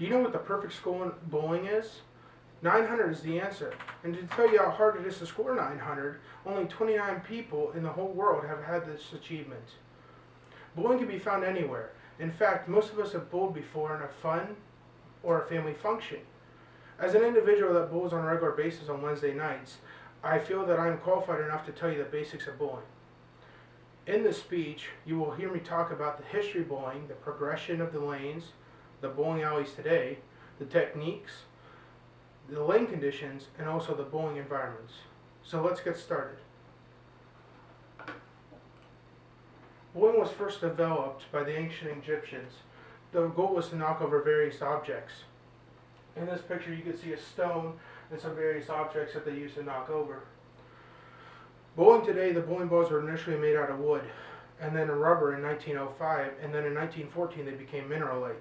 Do you know what the perfect score in bowling is? 900 is the answer. And to tell you how hard it is to score 900, only 29 people in the whole world have had this achievement. Bowling can be found anywhere. In fact, most of us have bowled before in a fun or a family function. As an individual that bowls on a regular basis on Wednesday nights, I feel that I am qualified enough to tell you the basics of bowling. In this speech, you will hear me talk about the history of bowling, the progression of the lanes, the bowling alleys today, the techniques, the lane conditions, and also the bowling environments. So let's get started. Bowling was first developed by the ancient Egyptians. The goal was to knock over various objects. In this picture you can see a stone and some various objects that they used to knock over. Bowling today, the bowling balls were initially made out of wood, and then rubber in 1905, and then in 1914 they became mineralite.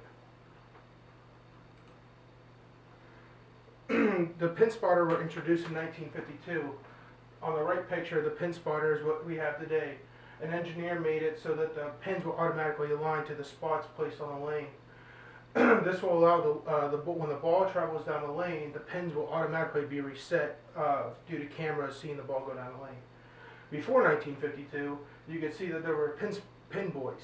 The pin spotter were introduced in 1952. On the right picture, the pin spotter is what we have today. An engineer made it so that the pins will automatically align to the spots placed on the lane. This will allow when the ball travels down the lane, the pins will automatically be reset due to cameras seeing the ball go down the lane. Before 1952, you could see that there were pin boys,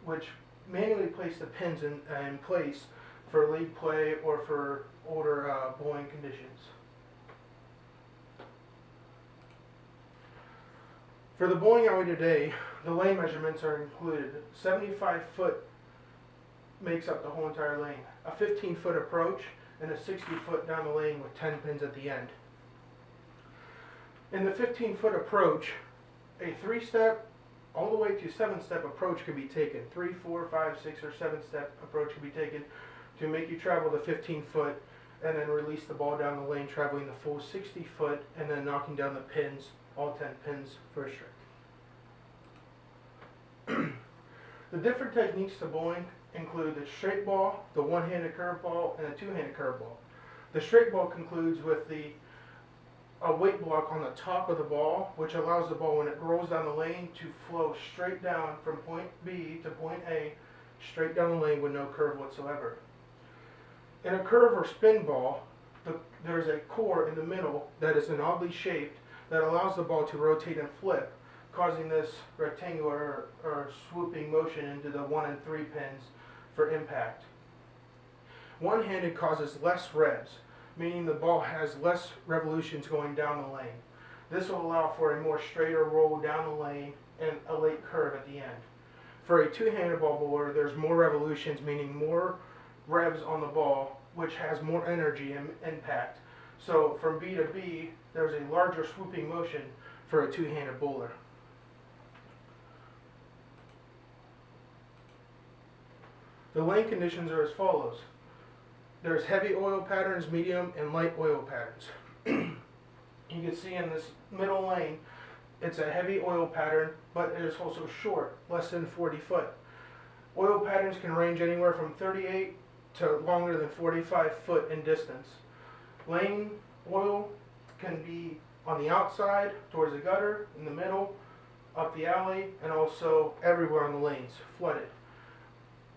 which manually placed the pins in place for league play or for older bowling conditions. For the bowling alley today, the lane measurements are included. 75 foot makes up the whole entire lane. A 15-foot approach and a 60-foot down the lane with 10 pins at the end. In the 15-foot approach, a 3-step all the way to 7-step approach can be taken. 3, 4, 5, 6, or 7-step approach can be taken to make you travel the 15-foot and then release the ball down the lane, traveling the full 60-foot and then knocking down the pins, all 10 pins for a strike. The different techniques to bowling include the straight ball, the one-handed curveball, and the two-handed curveball. The straight ball concludes with a weight block on the top of the ball, which allows the ball, when it rolls down the lane, to flow straight down from point B to point A, straight down the lane with no curve whatsoever. In a curve or spin ball, there's a core in the middle that is an oddly shaped that allows the ball to rotate and flip, causing this rectangular or swooping motion into the 1 and 3 pins for impact. One-handed causes less revs, meaning the ball has less revolutions going down the lane. This will allow for a more straighter roll down the lane and a late curve at the end. For a two-handed ball bowler, there's more revolutions, meaning more revs on the ball, which has more energy and impact. So from B to B, there's a larger swooping motion for a two-handed bowler. The lane conditions are as follows. There's heavy oil patterns, medium, and light oil patterns. You can see in this middle lane, it's a heavy oil pattern, but it is also short, less than 40 foot. Oil patterns can range anywhere from 38 to longer than 45 foot in distance. Lane oil can be on the outside, towards the gutter, in the middle, up the alley, and also everywhere on the lanes, flooded.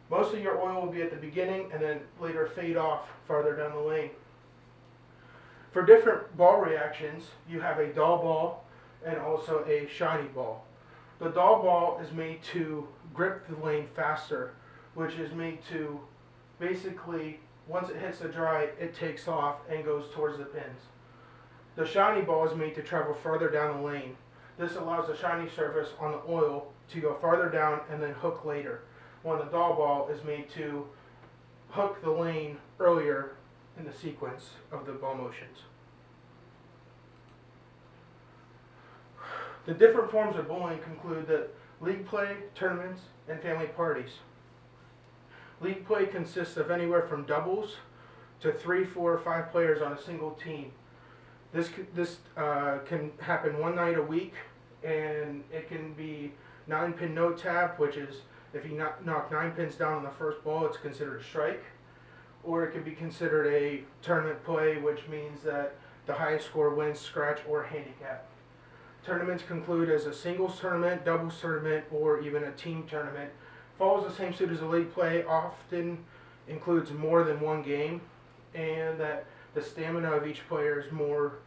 Most of your oil will be at the beginning and then later fade off farther down the lane. For different ball reactions, you have a dull ball and also a shiny ball. The dull ball is made to grip the lane faster, which is made to basically, once it hits the dry, it takes off and goes towards the pins. The shiny ball is made to travel farther down the lane. This allows the shiny surface on the oil to go farther down and then hook later, when the dull ball is made to hook the lane earlier in the sequence of the ball motions. The different forms of bowling conclude that league play, tournaments, and family parties. League play consists of anywhere from doubles to 3, 4, or 5 players on a single team. This can happen one night a week, and it can be 9-pin no tap, which is if you knock 9 pins down on the first ball, it's considered a strike. Or it can be considered a tournament play, which means that the highest score wins, scratch, or handicap. Tournaments conclude as a singles tournament, doubles tournament, or even a team tournament. Follows the same suit as a league play. Often includes more than one game, and that the stamina of each player is more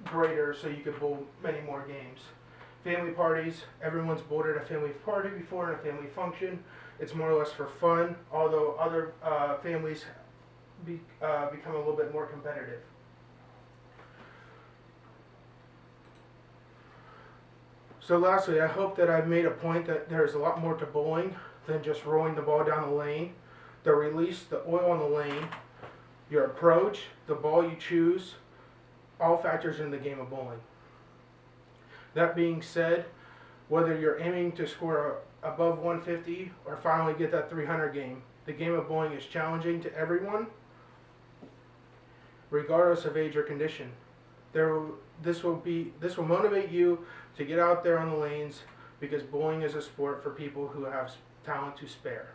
greater, so you could bowl many more games. Family parties, everyone's bowled at a family party before in a family function. It's more or less for fun, although other families become a little bit more competitive. So lastly, I hope that I've made a point that there's a lot more to bowling than just rolling the ball down the lane. The release, the oil on the lane, your approach, the ball you choose, all factors in the game of bowling. That being said, whether you're aiming to score above 150 or finally get that 300 game, the game of bowling is challenging to everyone, regardless of age or condition. This will motivate you to get out there on the lanes, because bowling is a sport for people who have talent to spare.